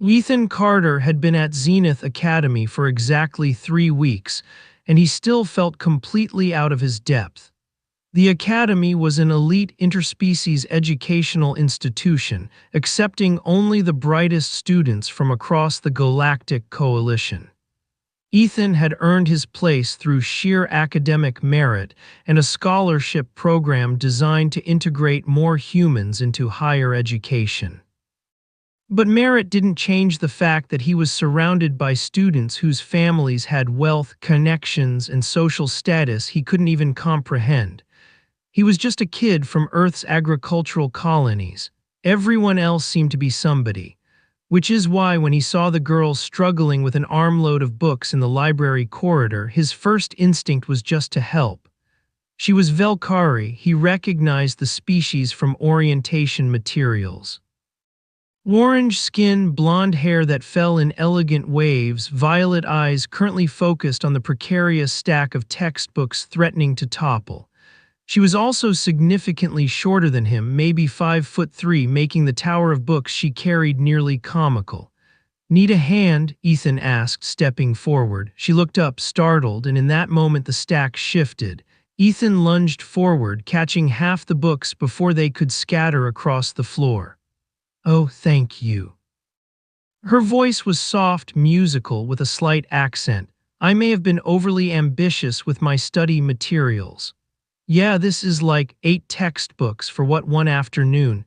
Ethan Carter had been at Zenith Academy for exactly 3 weeks, and he still felt completely out of his depth. The Academy was an elite interspecies educational institution, accepting only the brightest students from across the Galactic Coalition. Ethan had earned his place through sheer academic merit and a scholarship program designed to integrate more humans into higher education. But merit didn't change the fact that he was surrounded by students whose families had wealth, connections, and social status he couldn't even comprehend. He was just a kid from Earth's agricultural colonies. Everyone else seemed to be somebody. Which is why when he saw the girls struggling with an armload of books in the library corridor, his first instinct was just to help. She was Velkari. He recognized the species from orientation materials. Orange skin, blonde hair that fell in elegant waves, violet eyes currently focused on the precarious stack of textbooks threatening to topple. She was also significantly shorter than him, maybe 5'3", making the tower of books she carried nearly comical. "Need a hand?" Ethan asked, stepping forward. She looked up, startled, and in that moment the stack shifted. Ethan lunged forward, catching half the books before they could scatter across the floor. "Oh, thank you." Her voice was soft, musical, with a slight accent. "I may have been overly ambitious with my study materials. Yeah, this is like 8 textbooks for what, one afternoon?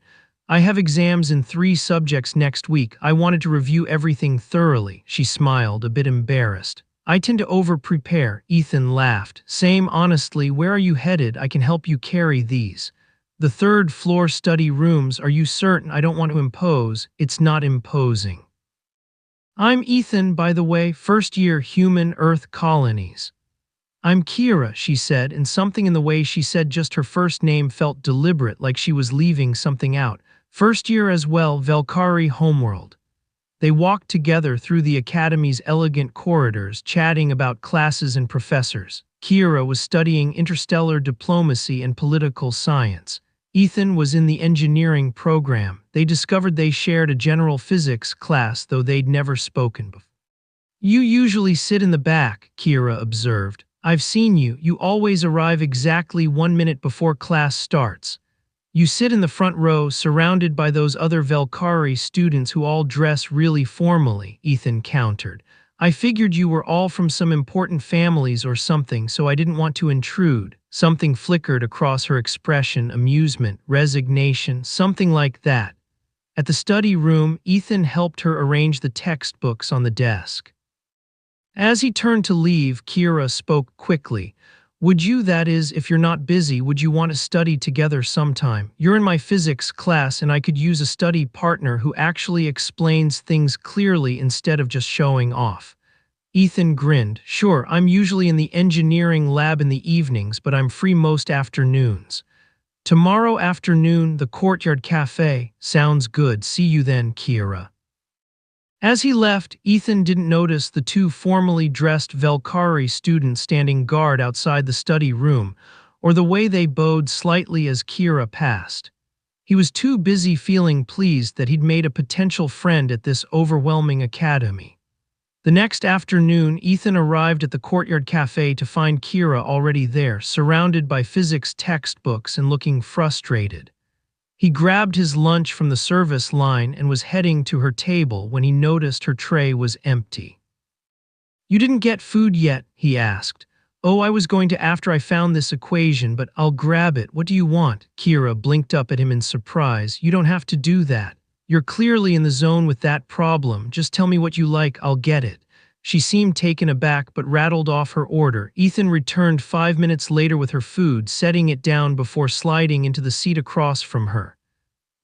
I have exams in 3 subjects next week. I wanted to review everything thoroughly." She smiled, a bit embarrassed. "I tend to over-prepare." Ethan laughed. "Same, honestly. Where are you headed? I can help you carry these." "The 3rd floor study rooms. Are you certain? I don't want to impose." "It's not imposing." "I'm Ethan, by the way, 1st year Human Earth Colonies." "I'm Kira," she said, and something in the way she said just her first name felt deliberate, like she was leaving something out. "1st year as well, Velkari Homeworld." They walked together through the Academy's elegant corridors, chatting about classes and professors. Kira was studying interstellar diplomacy and political science. Ethan was in the engineering program. They discovered they shared a general physics class, though they'd never spoken before. "You usually sit in the back," Kira observed. "I've seen you. You always arrive exactly 1 minute before class starts. You sit in the front row, surrounded by those other Velkari students who all dress really formally," Ethan countered. "I figured you were all from some important families or something, so I didn't want to intrude." Something flickered across her expression, amusement, resignation, something like that. At the study room, Ethan helped her arrange the textbooks on the desk. As he turned to leave, Kira spoke quickly. "Would you, that is, if you're not busy, would you want to study together sometime? You're in my physics class and I could use a study partner who actually explains things clearly instead of just showing off." Ethan grinned. "Sure, I'm usually in the engineering lab in the evenings, but I'm free most afternoons." "Tomorrow afternoon, the Courtyard Cafe." "Sounds good. See you then, Kira." As he left, Ethan didn't notice the 2 formally dressed Velkari students standing guard outside the study room, or the way they bowed slightly as Kira passed. He was too busy feeling pleased that he'd made a potential friend at this overwhelming academy. The next afternoon, Ethan arrived at the Courtyard Cafe to find Kira already there, surrounded by physics textbooks and looking frustrated. He grabbed his lunch from the service line and was heading to her table when he noticed her tray was empty. "You didn't get food yet?" he asked. "Oh, I was going to after I found this equation, but I'll grab it. What do you want?" Kira blinked up at him in surprise. "You don't have to do that. You're clearly in the zone with that problem. Just tell me what you like, I'll get it." She seemed taken aback but rattled off her order. Ethan returned 5 minutes later with her food, setting it down before sliding into the seat across from her.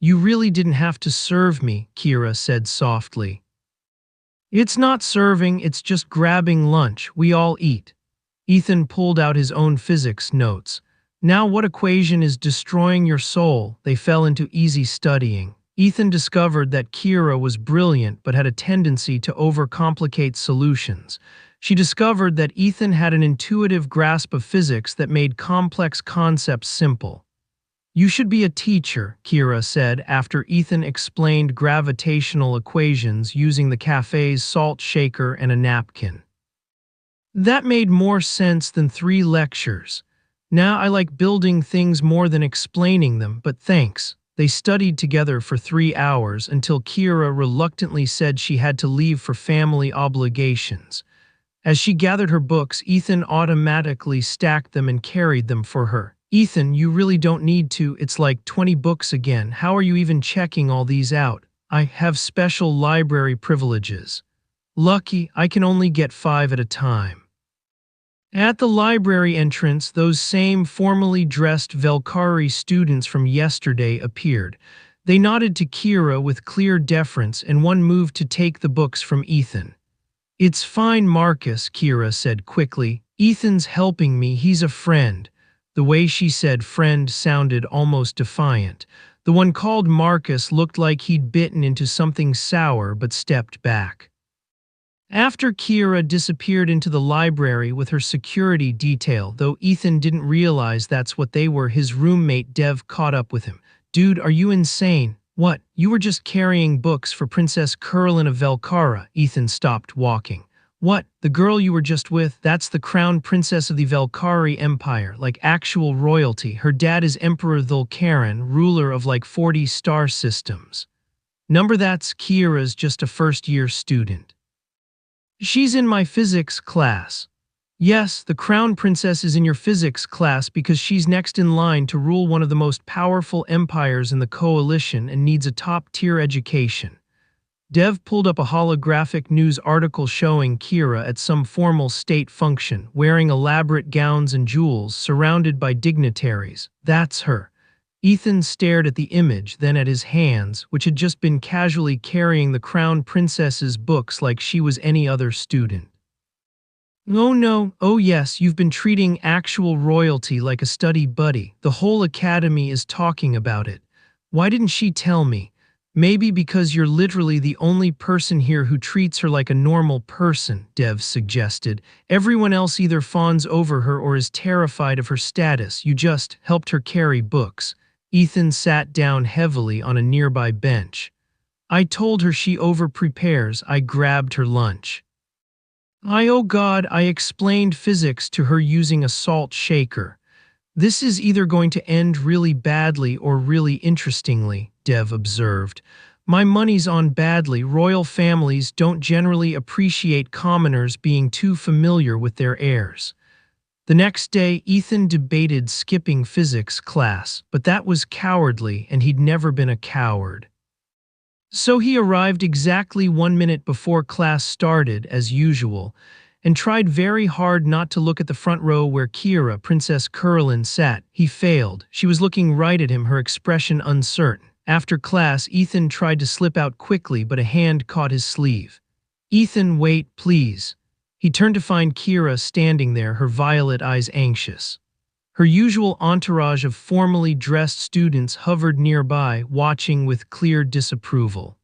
"You really didn't have to serve me," Kira said softly. "It's not serving, it's just grabbing lunch. We all eat." Ethan pulled out his own physics notes. "Now what equation is destroying your soul?" They fell into easy studying. Ethan discovered that Kira was brilliant but had a tendency to overcomplicate solutions. She discovered that Ethan had an intuitive grasp of physics that made complex concepts simple. You should be a teacher, Kira said after Ethan explained gravitational equations using the cafe's salt shaker and a napkin. That made more sense than 3 lectures. Now I like building things more than explaining them, but thanks. They studied together for 3 hours until Kira reluctantly said she had to leave for family obligations. As she gathered her books, Ethan automatically stacked them and carried them for her. Ethan, you really don't need to. It's like 20 books again. How are you even checking all these out? I have special library privileges. Lucky, I can only get 5 at a time. At the library entrance, those same formally dressed Velkari students from yesterday appeared. They nodded to Kira with clear deference, and one moved to take the books from Ethan. It's fine, Marcus, Kira said quickly. Ethan's helping me, he's a friend. The way she said friend sounded almost defiant. The one called Marcus looked like he'd bitten into something sour but stepped back. After Kira disappeared into the library with her security detail, though Ethan didn't realize that's what they were, his roommate Dev caught up with him. Dude, are you insane? What? You were just carrying books for Princess Curlin of Velkara. Ethan stopped walking. What? The girl you were just with? That's the crown princess of the Velkari Empire, like actual royalty. Her dad is Emperor Thulkaran, ruler of like 40 star systems. Number that's Kira's just a first-year student. She's in my physics class. Yes, the crown princess is in your physics class because she's next in line to rule one of the most powerful empires in the coalition and needs a top-tier education. Dev pulled up a holographic news article showing Kira at some formal state function, wearing elaborate gowns and jewels, surrounded by dignitaries. That's her. Ethan stared at the image, then at his hands, which had just been casually carrying the crown princess's books like she was any other student. Oh no, oh yes, you've been treating actual royalty like a study buddy. The whole academy is talking about it. Why didn't she tell me? Maybe because you're literally the only person here who treats her like a normal person, Dev suggested. Everyone else either fawns over her or is terrified of her status. You just helped her carry books. Ethan sat down heavily on a nearby bench. I told her she over-prepares. I grabbed her lunch. Oh God, I explained physics to her using a salt shaker. This is either going to end really badly or really interestingly, Dev observed. My money's on badly. Royal families don't generally appreciate commoners being too familiar with their heirs. The next day, Ethan debated skipping physics class, but that was cowardly, and he'd never been a coward. So he arrived exactly 1 minute before class started, as usual, and tried very hard not to look at the front row where Kira, Princess Curlin, sat. He failed. She was looking right at him, her expression uncertain. After class, Ethan tried to slip out quickly, but a hand caught his sleeve. Ethan, wait, please. He turned to find Kira standing there, her violet eyes anxious. Her usual entourage of formally dressed students hovered nearby, watching with clear disapproval.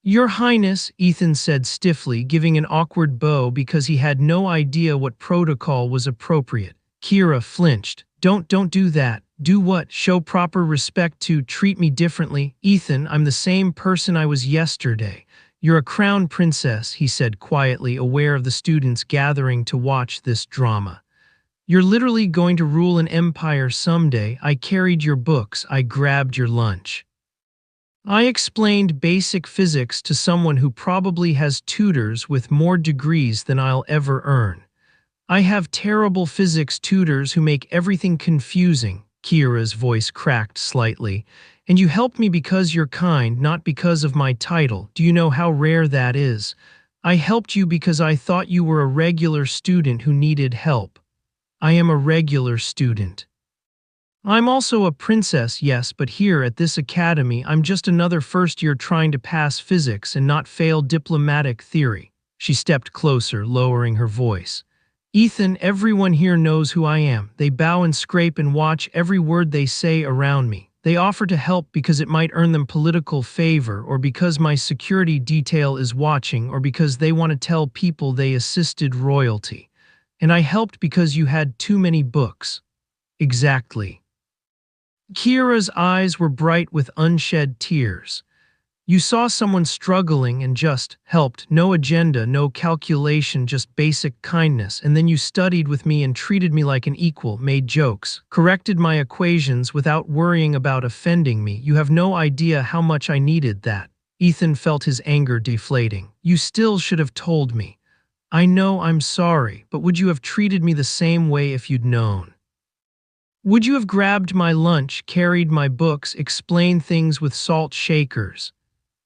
Your Highness, Ethan said stiffly, giving an awkward bow because he had no idea what protocol was appropriate. Kira flinched. Don't do that. Do what? Show proper respect to treat me differently. Ethan, I'm the same person I was yesterday. You're a crown princess, he said quietly, aware of the students gathering to watch this drama. You're literally going to rule an empire someday. I carried your books. I grabbed your lunch. I explained basic physics to someone who probably has tutors with more degrees than I'll ever earn. I have terrible physics tutors who make everything confusing. Kira's voice cracked slightly. And you helped me because you're kind, not because of my title. Do you know how rare that is? I helped you because I thought you were a regular student who needed help. I am a regular student. I'm also a princess, yes, but here at this academy I'm just another first year trying to pass physics and not fail diplomatic theory. She stepped closer, lowering her voice. Ethan, everyone here knows who I am. They bow and scrape and watch every word they say around me. They offer to help because it might earn them political favor, or because my security detail is watching, or because they want to tell people they assisted royalty. And I helped because you had too many books. Exactly. Kira's eyes were bright with unshed tears. You saw someone struggling and just helped. No agenda, no calculation, just basic kindness. And then you studied with me and treated me like an equal, made jokes, corrected my equations without worrying about offending me. You have no idea how much I needed that. Ethan felt his anger deflating. You still should have told me. I know I'm sorry, but would you have treated me the same way if you'd known? Would you have grabbed my lunch, carried my books, explained things with salt shakers?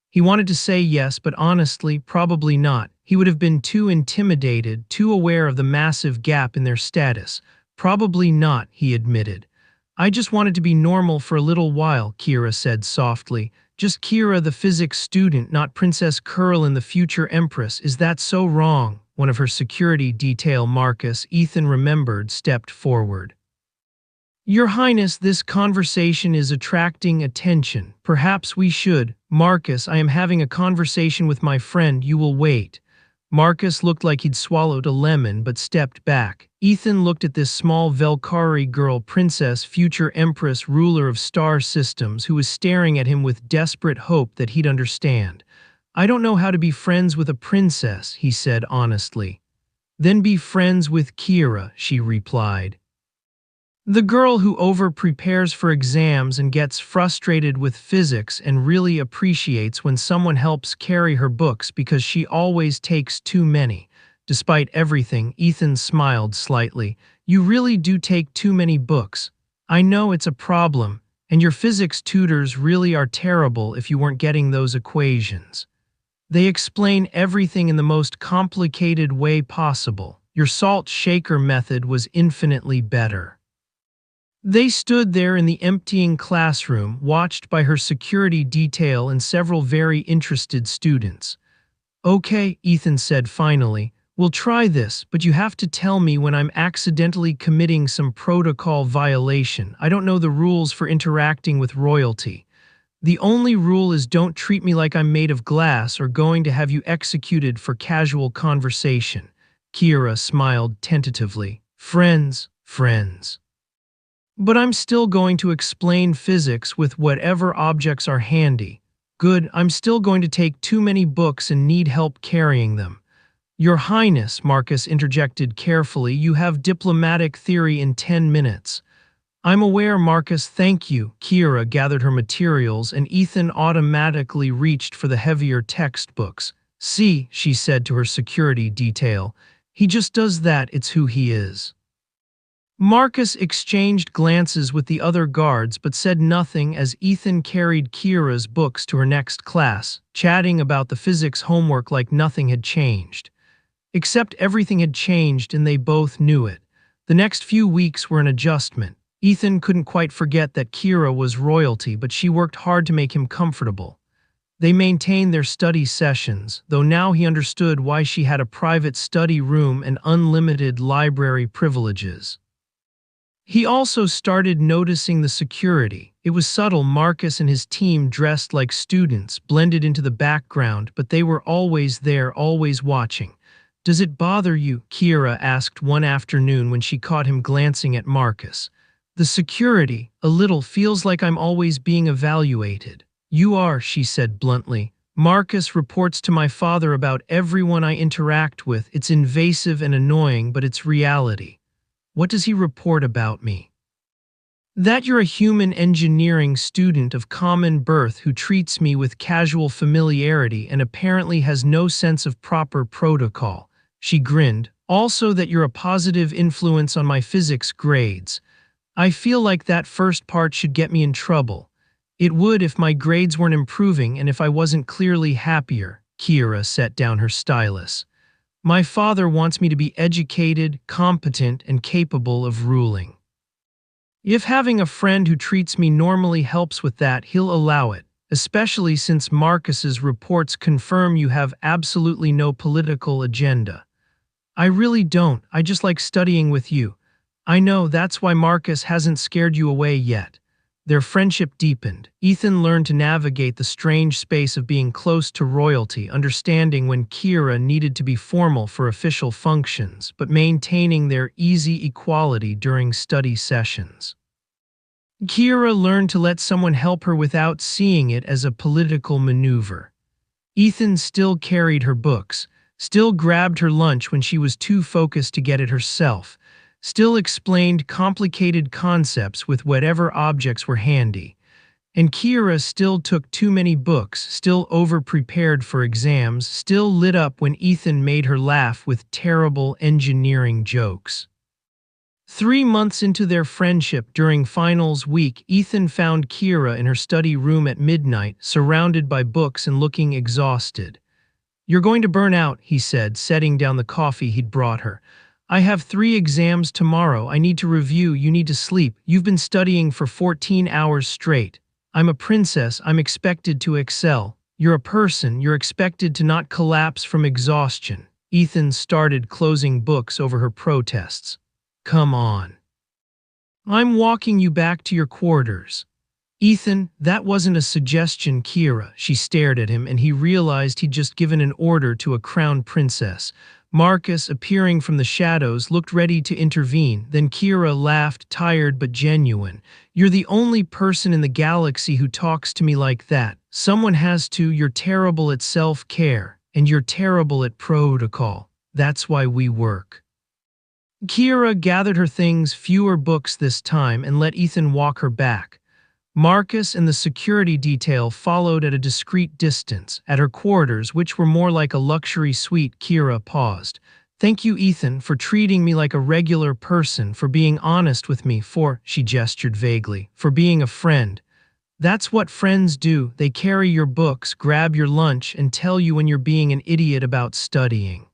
He wanted to say yes, but honestly, probably not. He would have been too intimidated, too aware of the massive gap in their status. Probably not, he admitted. I just wanted to be normal for a little while, Kira said softly. Just Kira, the physics student, not Princess Curlin, the future empress. Is that so wrong? One of her security detail, Marcus, Ethan remembered, stepped forward. Your Highness, this conversation is attracting attention. Perhaps we should. Marcus, I am having a conversation with my friend. You will wait. Marcus looked like he'd swallowed a lemon but stepped back. Ethan looked at this small Velkari girl, princess, future empress, ruler of star systems, who was staring at him with desperate hope that he'd understand. I don't know how to be friends with a princess, he said honestly. Then be friends with Kira, she replied. The girl who over-prepares for exams and gets frustrated with physics and really appreciates when someone helps carry her books because she always takes too many. Despite everything, Ethan smiled slightly. You really do take too many books. I know it's a problem, and your physics tutors really are terrible if you weren't getting those equations. They explain everything in the most complicated way possible. Your salt shaker method was infinitely better. They stood there in the emptying classroom, watched by her security detail and several very interested students. Okay, Ethan said finally, we'll try this, but you have to tell me when I'm accidentally committing some protocol violation. I don't know the rules for interacting with royalty. The only rule is don't treat me like I'm made of glass or going to have you executed for casual conversation. Kira smiled tentatively. Friends, friends. But I'm still going to explain physics with whatever objects are handy. Good, I'm still going to take too many books and need help carrying them. Your Highness, Marcus interjected carefully, you have diplomatic theory in 10 minutes. I'm aware, Marcus, thank you. Kira gathered her materials and Ethan automatically reached for the heavier textbooks. See, she said to her security detail, he just does that, it's who he is. Marcus exchanged glances with the other guards but said nothing as Ethan carried Kira's books to her next class, chatting about the physics homework like nothing had changed. Except everything had changed and they both knew it. The next few weeks were an adjustment. Ethan couldn't quite forget that Kira was royalty, but she worked hard to make him comfortable. They maintained their study sessions, though now he understood why she had a private study room and unlimited library privileges. He also started noticing the security. It was subtle. Marcus and his team dressed like students, blended into the background, but they were always there, always watching. Does it bother you? Kira asked one afternoon when she caught him glancing at Marcus. The security, a little, feels like I'm always being evaluated. You are, she said bluntly. Marcus reports to my father about everyone I interact with. It's invasive and annoying, but it's reality. What does he report about me? That you're a human engineering student of common birth who treats me with casual familiarity and apparently has no sense of proper protocol. She grinned. Also that you're a positive influence on my physics grades. I feel like that first part should get me in trouble. It would if my grades weren't improving and if I wasn't clearly happier. Kira set down her stylus. My father wants me to be educated, competent, and capable of ruling. If having a friend who treats me normally helps with that, he'll allow it, especially since Marcus's reports confirm you have absolutely no political agenda. I really don't, I just like studying with you. I know that's why Marcus hasn't scared you away yet. Their friendship deepened. Ethan learned to navigate the strange space of being close to royalty, understanding when Kira needed to be formal for official functions, but maintaining their easy equality during study sessions. Kira learned to let someone help her without seeing it as a political maneuver. Ethan still carried her books, still grabbed her lunch when she was too focused to get it herself, still explained complicated concepts with whatever objects were handy. And Kira still took too many books, still over-prepared for exams, still lit up when Ethan made her laugh with terrible engineering jokes. 3 months into their friendship during finals week, Ethan found Kira in her study room at midnight, surrounded by books and looking exhausted. "You're going to burn out," he said, setting down the coffee he'd brought her. "I have 3 exams tomorrow. I need to review. You need to sleep. You've been studying for 14 hours straight. I'm a princess. I'm expected to excel. You're a person. You're expected to not collapse from exhaustion." Ethan started closing books over her protests. "Come on. I'm walking you back to your quarters." "Ethan, that wasn't a suggestion, Kira." She stared at him, and he realized he'd just given an order to a crown princess. Marcus, appearing from the shadows, looked ready to intervene. Then Kira laughed, tired but genuine. "You're the only person in the galaxy who talks to me like that. Someone has to. You're terrible at self-care, and you're terrible at protocol. That's why we work." Kira gathered her things, fewer books this time, and let Ethan walk her back. Marcus and the security detail followed at a discreet distance. At her quarters, which were more like a luxury suite, Kira paused. "Thank you, Ethan, for treating me like a regular person, for being honest with me, she gestured vaguely, for being a friend. That's what friends do. They carry your books, grab your lunch, and tell you when you're being an idiot about studying."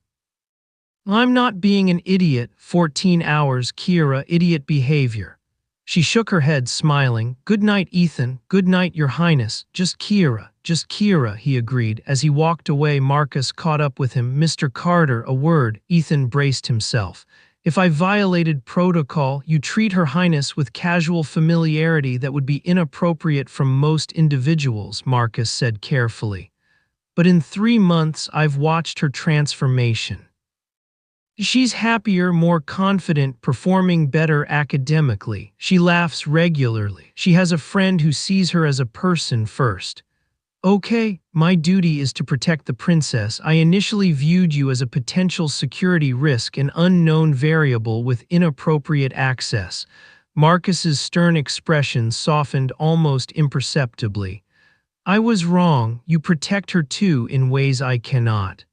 "I'm not being an idiot." 14 hours, Kira, idiot behavior. She shook her head, smiling. "Good night, Ethan. Good night, Your Highness. Just Kira, he agreed. As he walked away, Marcus caught up with him. "Mr. Carter, a word." Ethan braced himself. "If I violated protocol, you treat Her Highness with casual familiarity that would be inappropriate from most individuals," Marcus said carefully. "But in 3 months, I've watched her transformation. She's happier, more confident, performing better academically. She laughs regularly. She has a friend who sees her as a person first." "Okay, my duty is to protect the princess. I initially viewed you as a potential security risk, an unknown variable with inappropriate access." Marcus's stern expression softened almost imperceptibly. "I was wrong. You protect her too in ways I cannot.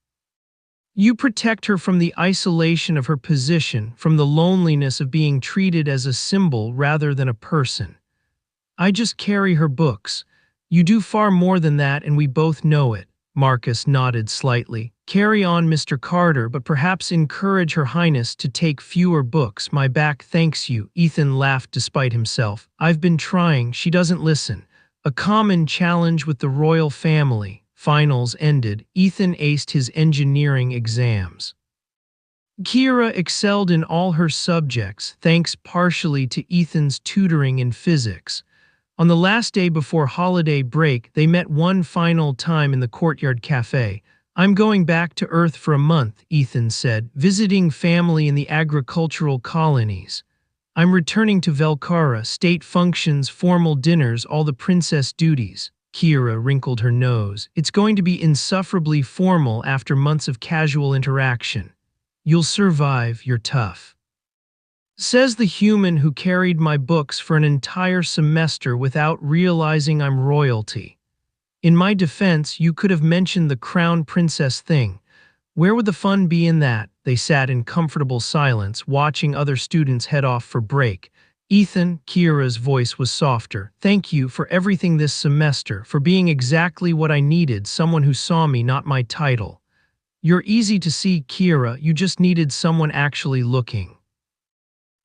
You protect her from the isolation of her position, from the loneliness of being treated as a symbol rather than a person. I just carry her books. You do far more than that, and we both know it." Marcus nodded slightly. "Carry on, Mr. Carter, but perhaps encourage Her Highness to take fewer books. My back thanks you." Ethan laughed despite himself. "I've been trying. She doesn't listen." A common challenge with the royal family. Finals ended. Ethan aced his engineering exams. Kira excelled in all her subjects, thanks partially to Ethan's tutoring in physics. On the last day before holiday break, they met one final time in the courtyard cafe. "I'm going back to Earth for a month," Ethan said, "visiting family in the agricultural colonies. I'm returning to Velcara, state functions, formal dinners, all the princess duties." Kira wrinkled her nose. "It's going to be insufferably formal after months of casual interaction." "You'll survive, you're tough," says the human who carried my books for an entire semester without realizing I'm royalty. In my defense, you could have mentioned the crown princess thing. Where would the fun be in that? They sat in comfortable silence, watching other students head off for break. "Ethan," Kira's voice was softer, "thank you for everything this semester, for being exactly what I needed, someone who saw me, not my title. You're easy to see, Kira, you just needed someone actually looking."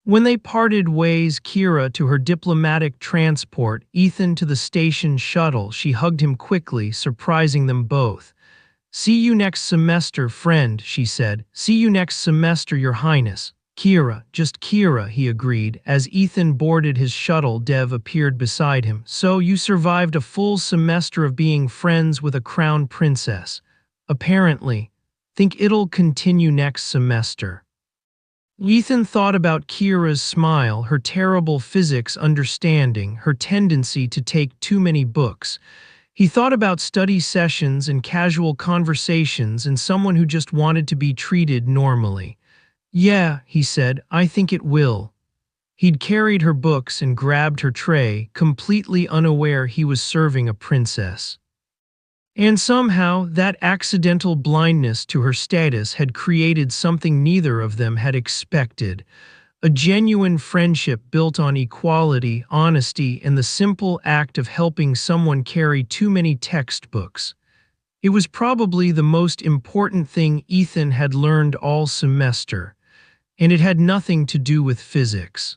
When they parted ways, Kira to her diplomatic transport, Ethan to the station shuttle, she hugged him quickly, surprising them both. "See you next semester, friend," she said. "See you next semester, Your Highness." "Kira, just Kira," he agreed. As Ethan boarded his shuttle, Dev appeared beside him. "So you survived a full semester of being friends with a crown princess. Apparently. Think it'll continue next semester?" Ethan thought about Kira's smile, her terrible physics understanding, her tendency to take too many books. He thought about study sessions and casual conversations and someone who just wanted to be treated normally. Yeah, he said, I think it will. He'd carried her books and grabbed her tray, completely unaware he was serving a princess. And somehow, that accidental blindness to her status had created something neither of them had expected. A genuine friendship built on equality, honesty, and the simple act of helping someone carry too many textbooks. It was probably the most important thing Ethan had learned all semester, and it had nothing to do with physics.